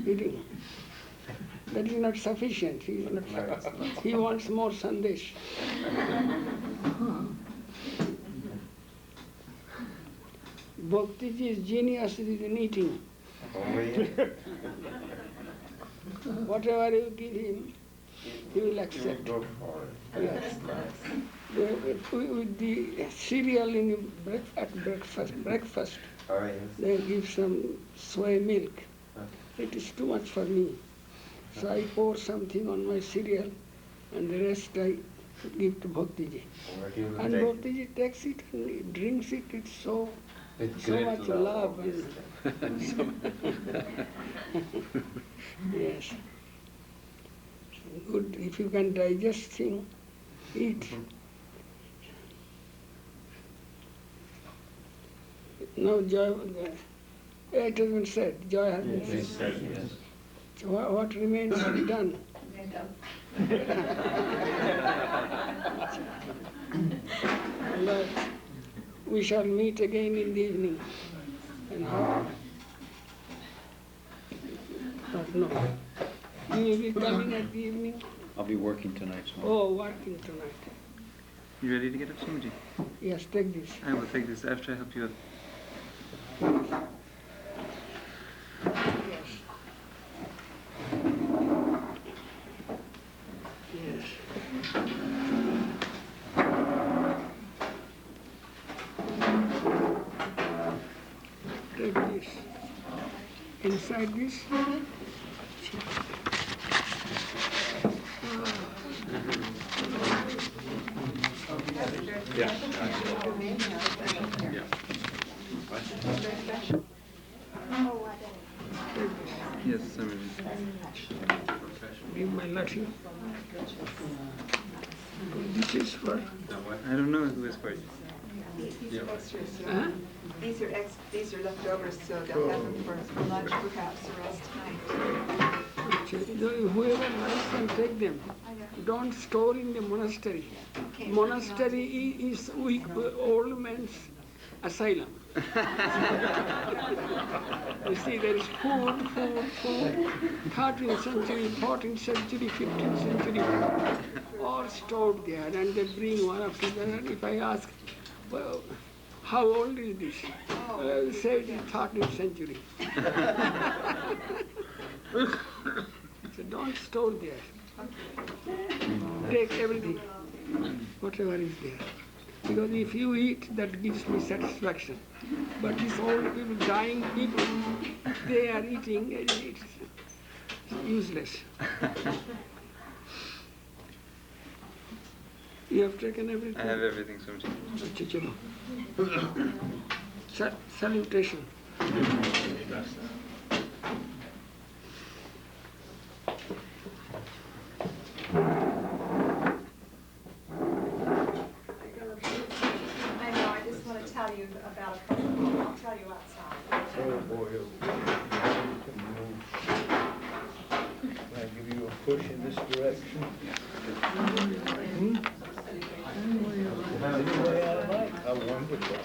Eating. That is not sufficient. He is not. No, it's not. He wants more sandesh. Bhaktiji's genius is in eating. Oh, yeah. Whatever you give him, he will You accept. go for it. Yes. That's nice. With the cereal in at breakfast, Oh, yes. they give some soy milk. Okay. It is too much for me. So I pour something on my cereal and the rest I give to Bhaktiji. Or he will And take it. Bhaktiji takes it and he drinks it. It's so With so great much love, love obviously. yes. Good. If you can digest thing, eat. Now joy, it has been said, joy has been Yes. said. Yes. So what remains to be done? But we shall meet again in the evening. And how? But no. You will be coming at the evening? I'll be working tonight, so. Oh, working tonight. You ready to get up, Swamiji? Yes, take this. I will take this after I help you up. Yes. Yes. Take this. Inside this. Yeah. Yes, Swamiji. Give my lathi. This is for I don't know who is for you. These are extras, so Huh? these are leftovers, so they'll have them for lunch, perhaps, the rest tonight. Whoever likes can take them. Don't store in the monastery. Monastery is weak, old man's asylum. You see, there is food, 13th century, 14th century, 15th century, all stored there, and they bring one after the other. If I ask, well, how old is this? Say it is 13th century. So don't store there. Take everything, whatever is there. Because if you eat, that gives me satisfaction. But these old people, dying people, they are eating, it's useless. You have taken everything? I have everything, Swamiji. Salutation. I know, I just want to tell you about a couple of them. I'll tell you outside. Oh, boy. Can I give you a push in this direction? Any way I like. How wonderful.